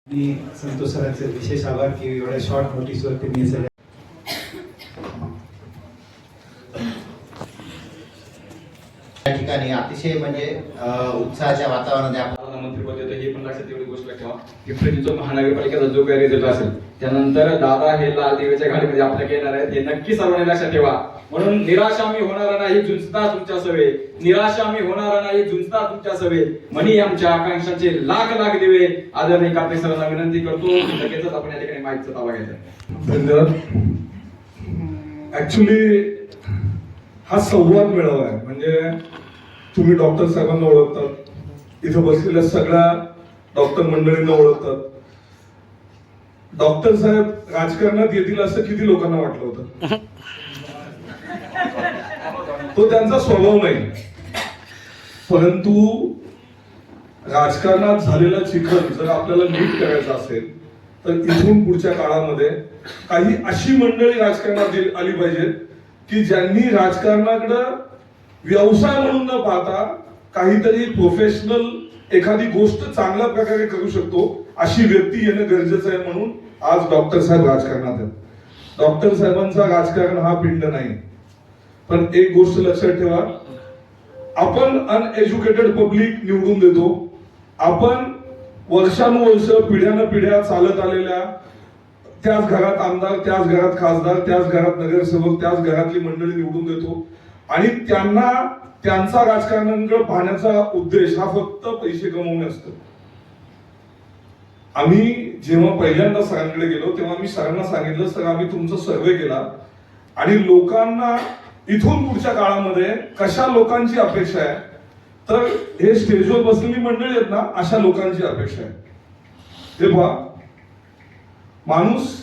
मी संतोष सरांचे विशेष आभार की एवढ्या शॉर्ट नोटीसवर त्यांनी सगळ्या या ठिकाणी अतिशय म्हणजे उत्साहाच्या वातावरणामध्ये आपण मंत्रिपद येतं हे पण लक्षात एवढी गोष्ट ठेवा. पिंपरी जो महानगरपालिकेचा जो काही रिझल्ट असेल त्यानंतर दादा हे लाल दिव्याच्या गाडीमध्ये आपल्याला येणार आहेत हे नक्की सर्वांनी लक्षात ठेवा. म्हणून निराशा मी होणार नाही झुंजता तुमच्या सवे, निराशा मी होणार नाही झुंजता तुमच्या सवे, म्हणी आमच्या आकांक्षांचे लाख लाख दिवे. आदरणीय कापडे सरांना विनंती करतो की लगेचच आपण या ठिकाणी माईकचा ताबा घ्यायचा. धन्यवाद. ऍक्च्युली हा संवाद मेळावा आहे. म्हणजे तुम्ही डॉक्टर साहेबांना ओळखतात, इथं बसलेल्या सगळ्या डॉक्टर मंडळींना ओळखतात. डॉक्टर साहेब राजकारणात येतील असं किती लोकांना वाटलं होतं. तो त्यांचा स्वभाव नाही, परंतु राजकारणात झालेला चिखल जर आपल्याला नीट करायचा असेल तर इथून पुढच्या काळामध्ये काही अशी मंडळी राजकारणात आली पाहिजेत की ज्यांनी राजकारणाकडे व्यवसाय म्हणून न पाहता काहीतरी प्रोफेशनल एखादी गोष्ट चांगल्या प्रकारे करू शकतो अशी व्यक्ती येणं गरजेचं आहे. म्हणून आज डॉक्टर साहेब राजकारणात आहेत. डॉक्टर साहेबांचा राजकारण हा पिंड नाही. पण एक गोष्ट लक्षात ठेवा, आपण अनएज्युकेटेड पब्लिक निवडून देतो. आपण वर्षानुवर्ष पिढ्यानं पिढ्या चालत आलेल्या त्याच घरात आमदार, त्याच घरात खासदार, त्याच घरात नगरसेवक, त्याच घरातली मंडळी निवडून देतो आणि त्यांना त्यांचा राजकारणाकडे पाहण्याचा उद्देश हा फक्त पैसे कमवणे असतो. आम्ही जेव्हा पहिल्यांदा सरांकडे गेलो तेव्हा मी सरांना सांगितलं, सर आम्ही तुमचा सर्वे केला आणि लोकांना इथून पुढच्या काळामध्ये कशा लोकांची अपेक्षा आहे, तर हे स्टेजवर बसलेली मंडळी आहेत ना अशा लोकांची अपेक्षा आहे. ते पहा, माणूस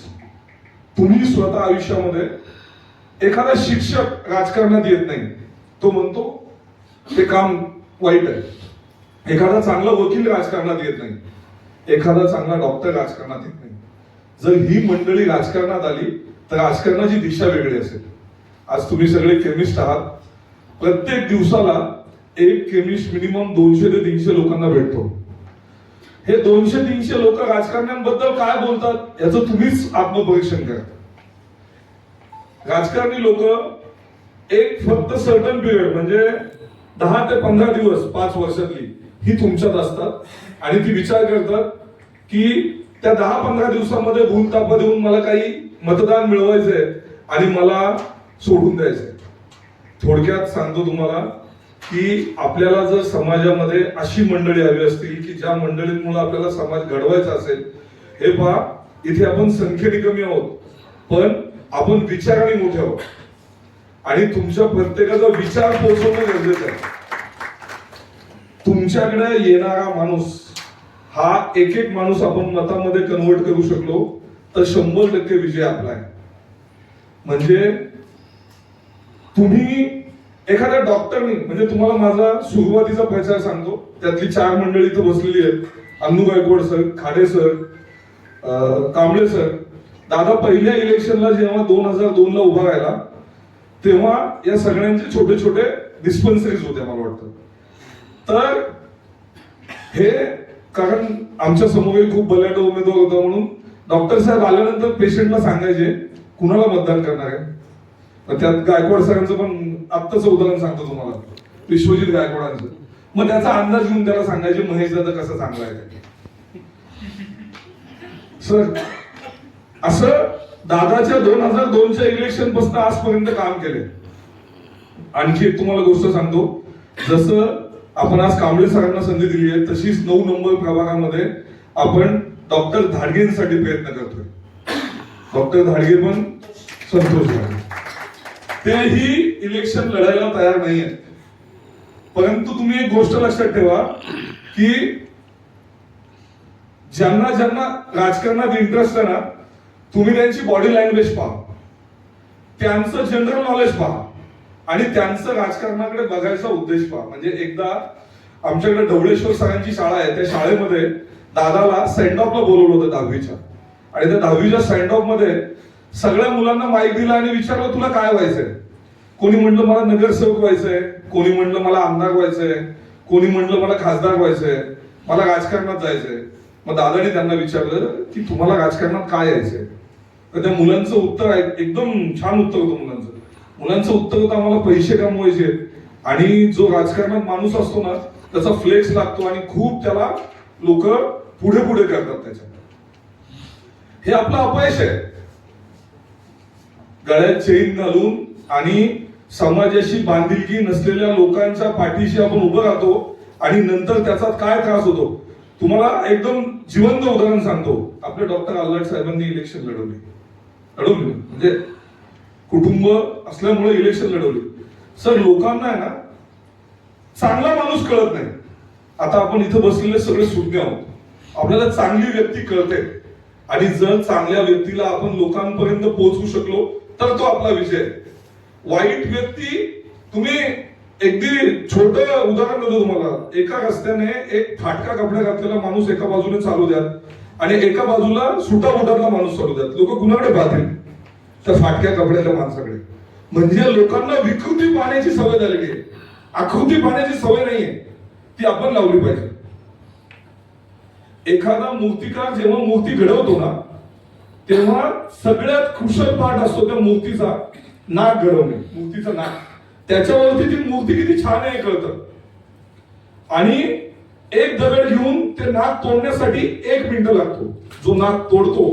तुम्ही स्वतः आयुष्यामध्ये एखादा शिक्षक राजकारणात येत नाही, तो म्हणतो ते काम वाईट आहे. एखादा चांगला वकील राजकारणात येत नाही, एखादा चांगला डॉक्टर राजकारणात येत नाही. जर ही मंडळी राजकारणात आली तर राजकारणाची दिशा वेगळी असेल. आज तुम्ही सगळे केमिस्ट आहात. प्रत्येक दिवसाला एक केमिस्ट मिनिमम 200 ते 300 लोकांना भेटतो. हे 200-300 लोक राजकारण्यांबद्दल काय बोलतात याचं तुम्हीच आत्मपरीक्षण करा. राजकारणी लोक एक फक्त सर्टन पिरियड म्हणजे 10 ते 15 दिवस 5 वर्षातली ही तुमच्यात असतात आणि ती विचार करतात की त्या 10-15 दिवसामध्ये भूलतापा देऊन मला काही मतदान मिळवायचंय आणि मला सोडून द्यायचंय. थोडक्यात सांगतो तुम्हाला की आपल्याला जर समाजामध्ये अशी मंडळी हवी असतील की ज्या मंडळींमुळे आपल्याला समाज घडवायचा असेल, हे पहा इथे आपण संख्येने कमी आहोत पण आपण विचाराने मोठे आहोत आणि तुमच्या प्रत्येकाचा विचार पोहोचवणं गरजेचं आहे. तुमच्याकडे येणारा माणूस हा एक माणूस आपण मतामध्ये कन्वर्ट करू शकलो तर 100% विजय आपला आहे. म्हणजे तुम्ही एखाद्या डॉक्टरनी, म्हणजे तुम्हाला माझा सुरुवातीचा प्रचार सांगतो, त्यातली 4 मंडळी इथं बसलेली आहेत. Annu Gaikwad sir, Khade sir, Kamble sir. दादा पहिल्या इलेक्शनला जेव्हा 2002 ला उभा राहिला तेव्हा या सगळ्यांचे छोटे छोटे डिस्पेन्सरीज होते मला वाटतं. तर हे कारण आमच्या समोर खूप बलाढ्य उमेदवार होता म्हणून डॉक्टर साहेब आल्यानंतर पेशंटला सांगायचे कुणाला मतदान करणार आहे. त्यात गायकवाड सरांचं पण आत्ताच उदाहरण सांगतो तुम्हाला, विश्वजित गायकवाडांचं. मग त्याचा अंदाज घेऊन त्याला सांगायचे महेश दादा कसा चांगला आहे सर. असं दादाच्या 2002च्या इलेक्शन पासून आजपर्यंत काम केले. आणखी एक तुम्हाला गोष्ट सांगतो, जसं आपण आज कांबळे सरांना संधी दिली आहे तशीच 9 नंबर प्रभागामध्ये आपण डॉक्टर धाडगेंसाठी प्रयत्न करतोय. डॉक्टर धाडगे पण संतोष झाले, तेही इलेक्शन लढायला तयार नाही आहेत. परंतु तुम्ही एक गोष्ट लक्षात ठेवा की ज्यांना ज्यांना राजकारणात इंटरेस्ट आहे ना, तुम्ही त्यांची बॉडी लँग्वेज पहा, त्यांचं जनरल नॉलेज पहा आणि त्यांचं राजकारणाकडे बघायचा उद्देश पहा. म्हणजे एकदा आमच्याकडे ढवळेश्वर सरांची शाळा आहे, त्या शाळेमध्ये दादाला सेंड ऑफला बोलवलं होतं 10वीच्या. आणि त्या 10वीच्या सेंड ऑफ मध्ये सगळ्या मुलांना माईक दिला आणि विचारलं तुला काय व्हायचंय. कोणी म्हणलं मला नगरसेवक व्हायचंय, कोणी म्हणलं मला आमदार व्हायचंय, कोणी म्हणलं मला खासदार व्हायचंय, मला राजकारणात जायचंय. मग दादाने त्यांना विचारलं की तुम्हाला राजकारणात काय यायचंय? तर त्या मुलांचं उत्तर एकदम छान उत्तर होतं मुलांचं उत्तर होतं आम्हाला पैसे कमवायचे आणि जो राजकारणात माणूस असतो ना त्याचा फ्लेक्स लागतो आणि खूप त्याला लोक पुढे पुढे करतात त्याच्या. हे आपलं अपयश आहे. गळ्यात चेन घालून आणि समाजाशी बांधिलकी नसलेल्या लोकांच्या पाठीशी आपण उभं राहतो आणि नंतर त्याचा काय त्रास होतो. तुम्हाला एकदम जिवंत उदाहरण सांगतो. आपले डॉक्टर आल्हाट साहेबांनी इलेक्शन लढवली म्हणजे कुटुंब असल्यामुळे इलेक्शन लढवली. सर लोकांना आहे ना चांगला माणूस कळत नाही. आता आपण इथं बसलेले सगळे सुज्ञ आहोत. आपल्याला चांगली व्यक्ती कळते आणि जर चांगल्या व्यक्तीला आपण लोकांपर्यंत पोहोचवू शकलो तर तो आपला विजय. वाईट व्यक्ती तुम्ही अगदी छोटं उदाहरण देतो तुम्हाला. एका रस्त्याने एक फाटका कपडे घातलेला माणूस एका बाजूने चालू द्या आणि एका बाजूला सुटा बुटातला माणूस चालू द्या. लोक कुणाकडे पाहतील? त्या फाटक्या कपड्याच्या माणसाकडे. म्हणजे लोकांना विकृती पाहण्याची सवय झालेली आहे. आकृती पाहण्याची सवय नाहीये. ती आपण लावली पाहिजे. एखादा मूर्तिकार जेव्हा मूर्ती घडवतो ना तेव्हा सगळ्यात कुशल पाठ असतो त्या मूर्तीचा नाक घडवणे. मूर्तीचं नाक त्याच्यावरती ती मूर्ती किती छान आहे कळतं. आणि एक दगड घेऊन ते नाक तोडण्यासाठी 1 मिनिट लागतो. जो नाक तोडतो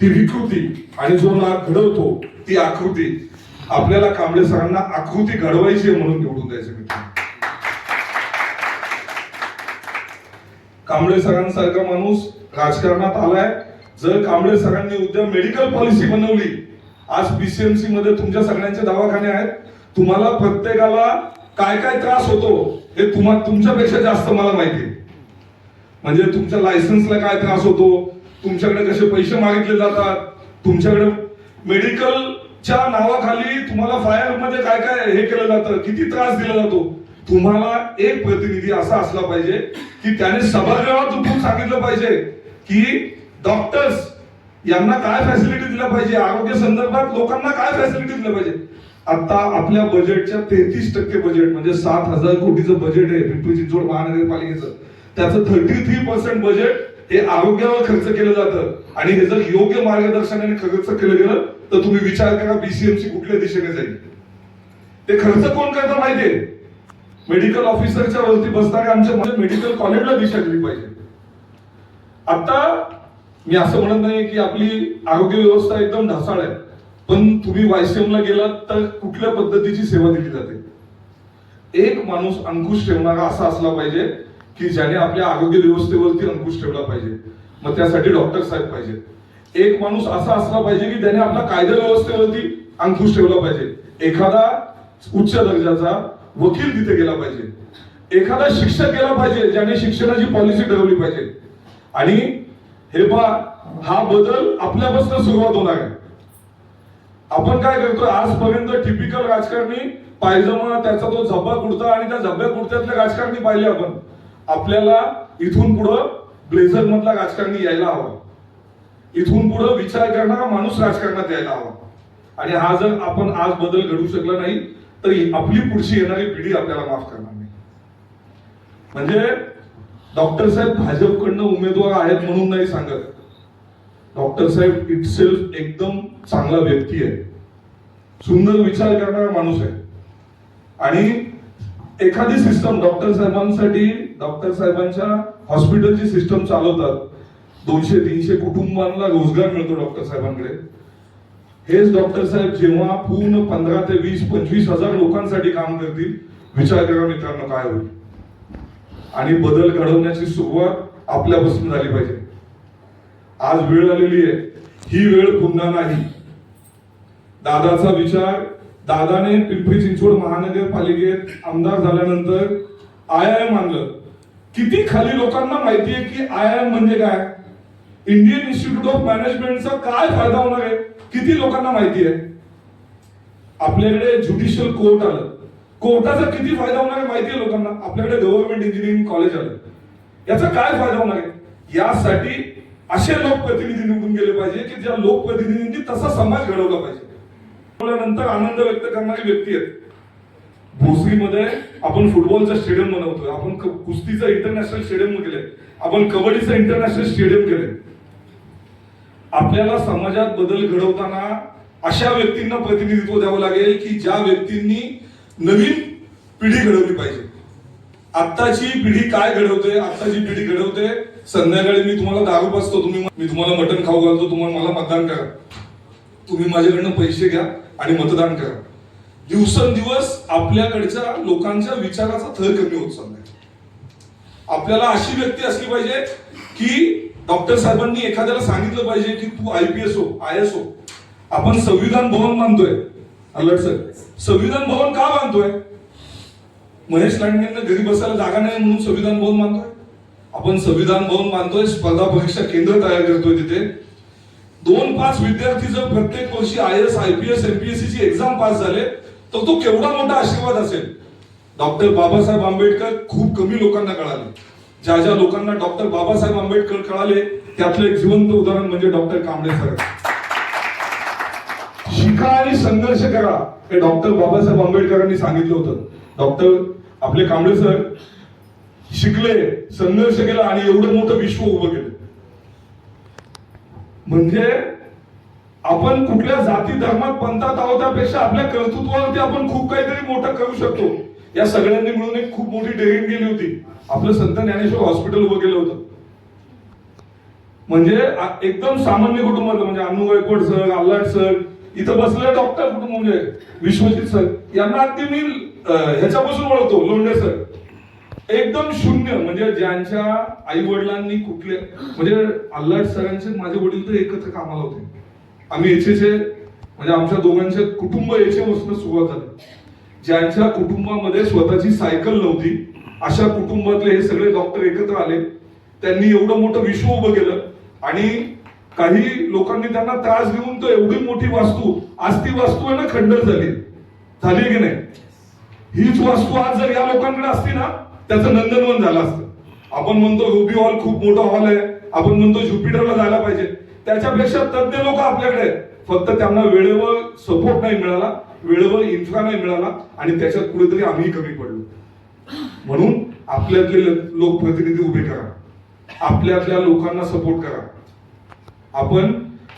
ती विकृती आणि जो नाक घडवतो ती आकृती. आपल्याला कांबळे सरांना आकृती घडवायची म्हणून निवडून द्यायचं मित्र. कांबळे सरांसारखा माणूस राजकारणात आलाय. जर कांबळे सरांनी उद्या मेडिकल पॉलिसी बनवली, आज पीसीएमसी मध्ये तुमच्या सगळ्यांचे दवाखाने आहेत. तुम्हाला प्रत्येकाला काय काय त्रास होतो हे तुमच्यापेक्षा जास्त मला माहिती आहे. म्हणजे तुमच्या लायसन्सला काय त्रास होतो, तुमच्याकडे कसे पैसे मागितले जातात, तुमच्याकडे मेडिकलच्या नावाखाली तुम्हाला फायर मध्ये काय काय हे केलं जातं, किती त्रास दिला जातो. तुम्हाला एक प्रतिनिधी असा असला पाहिजे की त्याने सभागृहात उठून सांगितलं पाहिजे की डॉक्टर्स यांना काय फॅसिलिटी दिल्या पाहिजे, आरोग्य संदर्भात लोकांना काय फॅसिलिटी दिल्या पाहिजे. आता आपल्या बजेटच्या 33% बजेट म्हणजे 7,000 कोटीचं बजेट आहे पिंपरी चिंचवड महानगरपालिकेचं. त्याचं 33% बजेट हे आरोग्यावर खर्च केलं जातं. आणि हे जर योग्य मार्गदर्शनाने खर्च केलं गेलं तर तुम्ही विचार करा बीसीएमसी कुठल्या दिशेने जाईल. ते खर्च कोण करतं माहितीये? मेडिकल ऑफिसरच्या वरती बसणारे आमच्या मेडिकल कॉलेजला दिशा दिली पाहिजे. आता मी असं म्हणत नाही की आपली आरोग्य व्यवस्था एकदम ढासाळ आहे, पण तुम्ही वायसीएमला गेलात तर कुठल्या पद्धतीची सेवा दिली जाते. एक माणूस अंकुश ठेवणारा असा असला पाहिजे की ज्याने आपल्या आरोग्य व्यवस्थेवरती अंकुश ठेवला पाहिजे. मग त्यासाठी डॉक्टर साहेब पाहिजे. एक माणूस असा असला पाहिजे की त्याने आपल्या कायदा व्यवस्थेवरती अंकुश ठेवला पाहिजे. एखादा उच्च दर्जाचा वकील तिथे गेला पाहिजे. एखादा शिक्षक गेला पाहिजे ज्याने शिक्षणाची पॉलिसी ठरवली पाहिजे. आणि हे हा बदल आपल्यापासून सुरुवात होणार आहे. आपण काय करतो आजपर्यंत टिपिकल राजकारणी पायजमा त्याचा तो झब्बा कुर्ता आणि त्या झब्ब्या कुर्त्यातले राजकारणी पाहिले आपण. आपल्याला इथून पुढं ब्लेझर मधला राजकारणी यायला हवा. इथून पुढं विचार करणारा माणूस राजकारणात यायला हवा. आणि हा जर आपण आज बदल घडू शकला नाही तर आपली पुढची येणारी पिढी आपल्याला माफ करणार नाही. म्हणजे डॉक्टर साहेब भाजपकडनं उमेदवार आहेत म्हणून नाही सांगत. डॉक्टर साहेब इटसेल्फ एकदम चांगला व्यक्ती आहे, सुंदर विचार करणारा माणूस आहे. आणि एखादी सिस्टम डॉक्टर साहेबांसाठी डॉक्टर साहेबांच्या हॉस्पिटलची सिस्टम चालवतात. 200-300 कुटुंबांना रोजगार मिळतो डॉक्टर साहेबांकडे. हेच डॉक्टर साहेब जेव्हा पूर्ण 15 ते 20-25 हजार लोकांसाठी काम करतील, विचार करा मित्रांनो काय होईल. आणि बदल घडवण्याची सुरुवात आपल्यापासून झाली पाहिजे. आज वेळ आलेली आहे, ही वेळ पुन्हा नाही. दादाचा विचार, दादाने पिंपरी चिंचवड महानगरपालिकेत आमदार झाल्यानंतर IIM आणलं. किती खाली लोकांना माहिती आहे की IIM म्हणजे काय, इंडियन इन्स्टिट्यूट ऑफ मॅनेजमेंटचा काय फायदा होणार आहे, किती लोकांना माहिती आहे. आपल्याकडे ज्युडिशियल कोर्ट आलं, कोर्टाचा किती फायदा होणार आहे माहिती आहे लोकांना. आपल्याकडे गव्हर्नमेंट इंजिनिअरिंग कॉलेज आलं, याचा काय फायदा होणार आहे. यासाठी असे लोकप्रतिनिधी निवडून गेले पाहिजे की ज्या लोकप्रतिनिधींनी तसा समाज घडवला पाहिजे. नंतर आनंद व्यक्त करणारी व्यक्ती आहेत. भोसरीमध्ये आपण फुटबॉलचं स्टेडियम बनवतोय, आपण कुस्तीचं इंटरनॅशनल स्टेडियम केलंय, आपण कबड्डीचं इंटरनॅशनल स्टेडियम केलंय. आपल्याला समाजात बदल घडवताना अशा व्यक्तींना प्रतिनिधित्व द्यावं लागेल की ज्या व्यक्तींनी नवीन पिढी घडवली पाहिजे. आत्ताची पिढी काय घडवते, आत्ताची पिढी घडवते संध्याकाळी मी तुम्हाला दारू पाजतो, मी तुम्हाला मटण खाऊ घालतो, तुम्हाला मला मतदान करा, तुम्ही माझ्याकडनं पैसे घ्या आणि मतदान करा. दिवसेंदिवस आपल्याकडच्या लोकांच्या विचाराचा थर कमी होत चाललाय. आपल्याला अशी व्यक्ती असली पाहिजे की डॉक्टर साहेबांनी एखाद्याला सांगितलं पाहिजे की तू IPS हो, IS हो. आपण संविधान भवन बांधतोय, अलर्ट सर, संविधान भवन का बांधतोय? महेश लांडेंना घरी बसायला जागा नाही म्हणून संविधान भवन बांधतोय. आपण संविधान भवन बांधतोय, स्पर्धा परीक्षा केंद्र तयार करतोय. तिथे 2-5 विद्यार्थी जर प्रत्येक वर्षी IAS, IPS, MPSC ची एक्झाम पास झाले तर तो केवढा मोठा आशीर्वाद असेल. डॉक्टर बाबासाहेब आंबेडकर खूप कमी लोकांना कळाले. ज्या ज्या लोकांना डॉक्टर बाबासाहेब आंबेडकर कळाले त्यातलं एक जिवंत उदाहरण म्हणजे डॉक्टर कांबळे सर. शिका आणि संघर्ष करा हे डॉक्टर बाबासाहेब आंबेडकरांनी सांगितलं होतं. डॉक्टर आपले कांबळे सर शिकले, संघर्ष केला आणि एवढं मोठं विश्व उभं केलं. म्हणजे आपण कुठल्या जाती धर्मात पंथात आहोत त्यापेक्षा आपल्या कर्तृत्वावरती आपण खूप काहीतरी मोठं करू शकतो. या सगळ्यांनी मिळून एक खूप मोठी डेअरिंग केली होती. आपलं संत ज्ञानेश्वर हॉस्पिटल उभं केलं होतं. म्हणजे एकदम सामान्य कुटुंबातलं, म्हणजे अण्णू गायकवाड सर, आल्हाट सर, इथं बसलेले डॉक्टर कुटुंब म्हणजे विश्वजित सर, यांना अगदी मी ह्याच्यापासून ओळखतो. लोंढे सर एकदम शून्य, म्हणजे ज्यांच्या आई वडिलांनी कुठले, म्हणजे आल्हाट सरांचे माझे वडील तर एकत्र कामाला होते. आम्ही याचे म्हणजे आमच्या दोघांचे कुटुंब याच्यापासून सुरुवात झाली. ज्यांच्या कुटुंबामध्ये स्वतःची सायकल नव्हती अशा कुटुंबातले हे सगळे डॉक्टर एकत्र आले. त्यांनी एवढं मोठं विश्व उभं केलं आणि काही लोकांनी त्यांना त्रास देऊन तो एवढी मोठी वास्तू, आज ती वास्तू आहे ना खंडर झाली की नाही. हीच वास्तू आज जर या लोकांकडे असती ना त्याचं नंदनवन झालं असतं. आपण म्हणतो रुबी हॉल खूप मोठा हॉल आहे, आपण म्हणतो ज्युपिटरला जायला पाहिजे, त्याच्यापेक्षा तज्ञ लोक आपल्याकडे आहेत. फक्त त्यांना वेळेवर सपोर्ट नाही मिळाला, वेळेवर इन्फ्रा नाही मिळाला आणि त्याच्यात कुठेतरी आम्ही कमी पडलो. म्हणून आपल्यातले लोकप्रतिनिधी उभे करा, आपल्यातल्या लोकांना सपोर्ट करा. आपण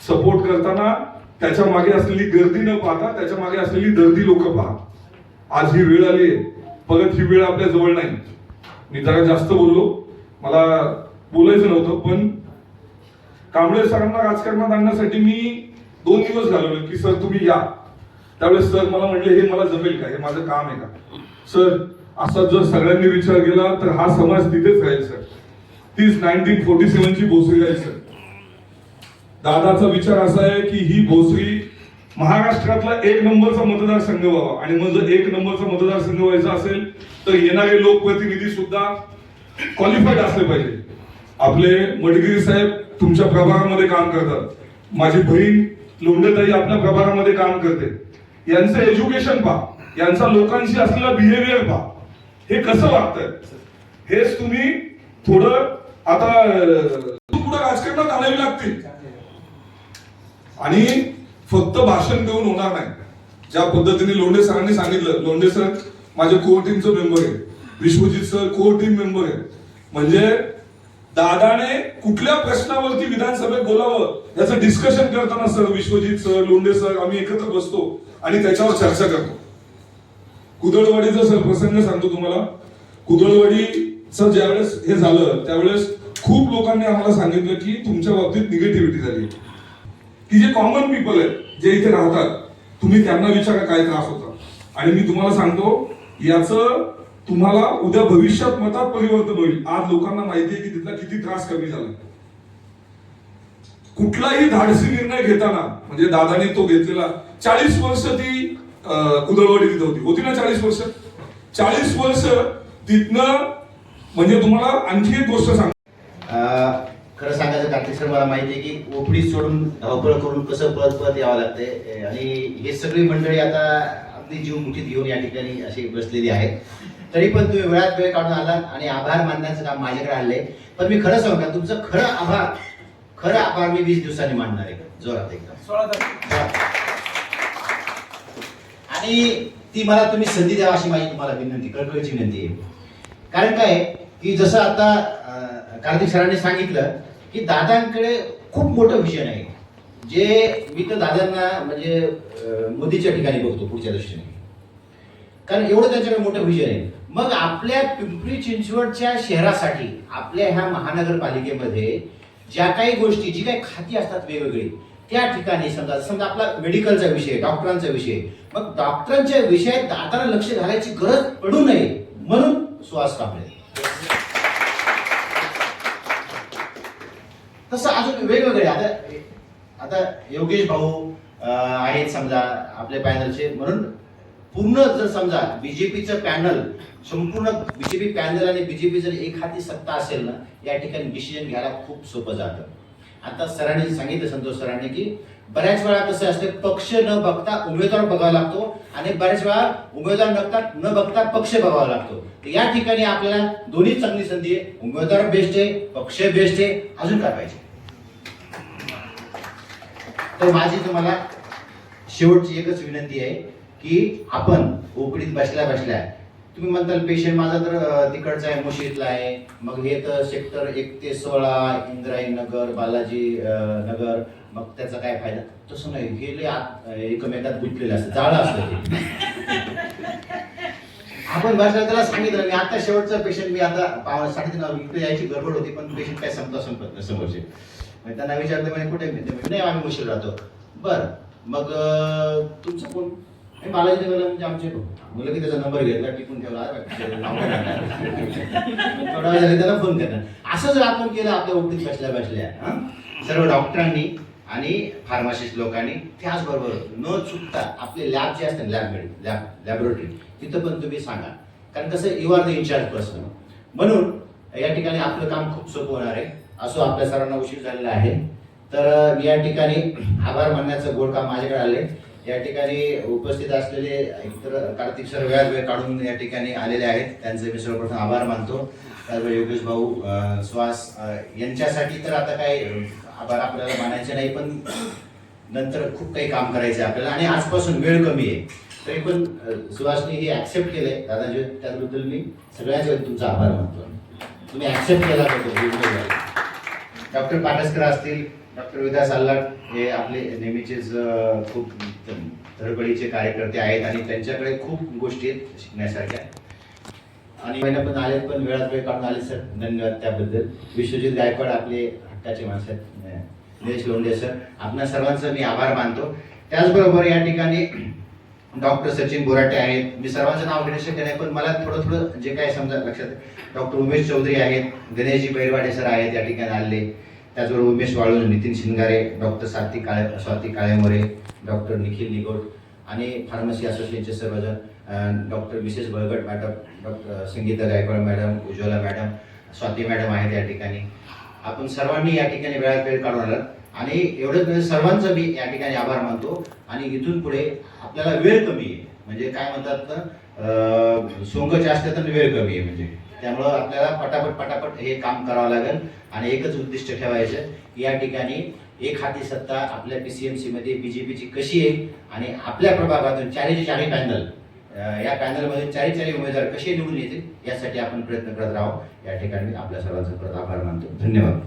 सपोर्ट करताना त्याच्या मागे असलेली गर्दी न पाहता त्याच्या मागे असलेली दर्दी लोक पहा. आज ही वेळ आली आहे, परत ही वेळ आपल्या जवळ नाही. मी जरा जास्त बोललो, मला बोलायचं नव्हतं, पण कांबळे सरांना राजकारणात आणण्यासाठी मी 2 दिवस घालवले की सर तुम्ही या. त्यावेळेस सर मला म्हटले हे मला जमेल का, हे माझं काम आहे का? सर असा जर सगळ्यांनी विचार केला तर हा समाज तिथेच राहील सर. तीच 1947 ची भोसरी राहील सर. दादाचा विचार असा आहे की ही भोसरी महाराष्ट्रातला 1 नंबरचा मतदारसंघ व्हावा. आणि मग जर 1 नंबरचा मतदारसंघ व्हायचा असेल तर येणारे लोकप्रतिनिधी सुद्धा क्वालिफाईड असले पाहिजे. आपले मडगिरी साहेब तुमच्या प्रभागामध्ये काम करतात, माझी बहीण लोंढेताई आपल्या प्रभागामध्ये काम करते. यांचं एज्युकेशन पहा, यांचा लोकांशी असलेला बिहेवियर पहा, हे कसं वागतंय. हेच तुम्ही थोडं आता पुढे राजकारणात आणावी लागतील. आणि फक्त भाषण देऊन होणार नाही. ज्या पद्धतीने लोंढे सरांनी सांगितलं, लोंढे सर माझ्या कोर टीमचं मेंबर आहे, Vishwajit sir core team member आहे. म्हणजे दादाने कुठल्या प्रश्नावरती विधानसभेत बोलावं याचं डिस्कशन करताना sir, Vishwajit sir, Londhe sir आम्ही एकत्र बसतो आणि त्याच्यावर चर्चा करतो. कुदळवाडीचा सर प्रसंग सांगतो तुम्हाला. कुदळवाडीचं ज्यावेळेस हे झालं त्यावेळेस खूप लोकांनी आम्हाला सांगितलं की तुमच्या बाबतीत निगेटिव्हिटी झाली, की जे कॉमन पीपल आहेत जे इथे राहतात तुम्ही त्यांना विचारा काय त्रास होता. आणि मी तुम्हाला सांगतो याचं तुम्हाला उद्या भविष्यात मतात परिवर्तन होईल. आज लोकांना माहिती आहे की तिथला किती त्रास कमी झाला. कुठलाही धाडसी निर्णय घेताना म्हणजे दादाने तो घेतलेला 40 वर्ष ती कुदळवाडी तिथे होती ना 40 वर्ष. 40 वर्ष तिथनं म्हणजे तुम्हाला आणखी एक गोष्ट सांग. खरं सांगायचं कार्तिक सर, मला माहिती आहे की ओपडी सोडून धावपळ करून कसं पळत यावं लागते. आणि हे सगळी मंडळी आता आपली जीव मुठीत घेऊन या ठिकाणी अशी बसलेली आहे. तरी पण तुम्ही वेळात वेळ काढून आलात आणि आभार मानण्याचं काम माझ्याकडे आणले. पण मी खरं सांगू का, तुमचं खरं आभार मी 20 दिवसांनी मानणार आहे जोरात एकदम. आणि ती मला तुम्ही संधी द्यावा अशी माझी तुम्हाला विनंती, कळकळीची विनंती आहे. कारण काय आहे की जसं आता कार्तिक सरांनी सांगितलं की दादांकडे खूप मोठं विजन आहे, जे मी तर दादांना म्हणजे मोदीच्या ठिकाणी बघतो पुढच्या दृष्टीने, कारण एवढं त्यांच्याकडे मोठं विजन आहे. मग आपल्या पिंपरी चिंचवडच्या शहरासाठी, आपल्या ह्या महानगरपालिकेमध्ये ज्या काही गोष्टी, जी काही खाती असतात वेगवेगळी, त्या ठिकाणी समजा आपला मेडिकलचा विषय, डॉक्टरांचा विषय, मग डॉक्टरांच्या विषयात दादांना लक्ष घालायची गरज पडू नये म्हणून सुहास कांबळे. तसं अजून वेगवेगळे आता योगेश भाऊ आहेत समजा आपल्या पॅनलचे, म्हणून पूर्ण जर समजा बीजेपीचं पॅनल, संपूर्ण बीजेपी पॅनल आणि बीजेपी जर एक हाती सत्ता असेल ना, या ठिकाणी डिसिजन घ्यायला खूप सोपं जातं. आता सरांनी सांगितलं, संतोष सरांनी, की बऱ्याच वेळा कसं असते, पक्ष न बघता उमेदवार बघावा लागतो आणि बऱ्याच वेळा उमेदवार न बघता पक्ष बघावा लागतो. तर या ठिकाणी आपल्याला दोन्ही चांगली संधी आहे, उमेदवार बेस्ट आहे, पक्ष बेस्ट आहे, अजून काय पाहिजे. तर माझी तुम्हाला शेवटची एकच विनंती आहे की आपण ओपडीत बसल्या बसल्या, तुम्ही म्हणताल पेशंट माझा तर तिकडचा आहे, मुशीतला आहे, मग हे तर सेक्टर 1 ते 16 इंद्रायणी नगर, बालाजी नगर, मग त्याचा काय फायदा. तसं नाही, हे एकमेकात गुंतलेलं असतं, जाळं असतं ते. आपण बसल्या त्याला सांगितलं, मी आता शेवटचा पेशंट, मी आता 3:30 इकडे यायची गडबड होती, पण पेशंट काय संपत नाही समोरचे. मग त्यांना विचारलं, म्हणजे कुठे, नाही आम्ही मुशीत राहतो. बरं, मग तुमचं कोण, बालाजी नगरला, म्हणजे आमचे मुलं, की त्याचा नंबर घेतला, टिपून ठेवला, थोडा वेळ झाला त्याला फोन करणार. असं जर आपण केलं आपल्या ओपडीत बसल्या बसल्या, सर्व डॉक्टरांनी आणि फार्मासिस्ट लोकांनी, त्याचबरोबर न चुकता आपले लॅब जे असतात, लॅबोरेटरी, तिथं पण तुम्ही सांगा, कारण कसं, you are the incharge person. म्हणून या ठिकाणी आपलं काम खूप सोपं होणार आहे. असो, आपल्या सर्वांना उशीर झालेला आहे, तर मी या ठिकाणी आभार मानण्याचं गोड काम माझ्याकडे आले. या ठिकाणी उपस्थित असलेले इतर कार्तिक सर वेळ काढून या ठिकाणी आलेले आहेत, त्यांचे मी सर्वप्रथम आभार मानतो. त्याचबरोबर योगेश भाऊ, सुहास यांच्यासाठी तर आता काय आभार आपल्याला मानायचे नाही, पण नंतर खूप काही काम करायचं आहे आपल्याला आणि आजपासून वेळ कमी आहे, तरी पण सुहासने हे ऍक्सेप्ट केलंय दादाजी, त्याबद्दल मी सगळ्यांच्या तुमचा आभार मानतो. तुम्ही ऍक्सेप्ट केला पाहिजे. डॉक्टर पाटसकर असतील, डॉक्टर विद्या साल्लाट, हे आपले नेहमीचेच खूप धडपडीचे कार्यकर्ते आहेत आणि त्यांच्याकडे खूप गोष्टी आहेत शिकण्यासारख्या. आणि महिना पण आले, पण वेळात वेळ काढून आले सर, धन्यवाद त्याबद्दल. विश्वजित गायकवाड आपले हक्काचे माणसं आहेत, निलेश लोंढे सर, आपल्या सर्वांचं मी आभार मानतो. त्याचबरोबर या ठिकाणी डॉक्टर सचिन बोराटे आहेत, मी सर्वांचं नाव घेणे शक्य नाही, पण मला थोडं जे काय समजा लक्षात, डॉक्टर उमेश चौधरी आहेत, गणेशजी बैरवाडे सर आहेत या ठिकाणी आले, त्याचबरोबर उमेश वाळून, नितीन शिंगारे, डॉक्टर स्वाती काळेमोरे, डॉक्टर निखिल निगोट आणि फार्मसी असोसिएशनचे सर्वजण, doctor Mrs Balgat madam, doctor Sangita Gaikwad madam, Ujjwala madam, Swati madam आहेत या ठिकाणी. आपण सर्वांनी या ठिकाणी वेळात वेळ काढून आलात आणि एवढंच सर्वांचं मी या ठिकाणी आभार मानतो. आणि इथून पुढे आपल्याला वेळ कमी आहे, म्हणजे काय म्हणतात ना, सोंग जास्त तर वेळ कमी आहे, म्हणजे त्यामुळं आपल्याला पटापट हे काम करावं लागेल. आणि एकच उद्दिष्ट ठेवायचं, या ठिकाणी एक हाती सत्ता आपल्या PCMC मध्ये बीजेपीची कशी आहे आणि आपल्या प्रभागातून 4 पॅनल, या पॅनलमध्ये 4 उमेदवार कसे निवडून येतील यासाठी आपण प्रयत्न करत राहू. या ठिकाणी आपल्या सर्वांचा परत आभार मानतो. धन्यवाद.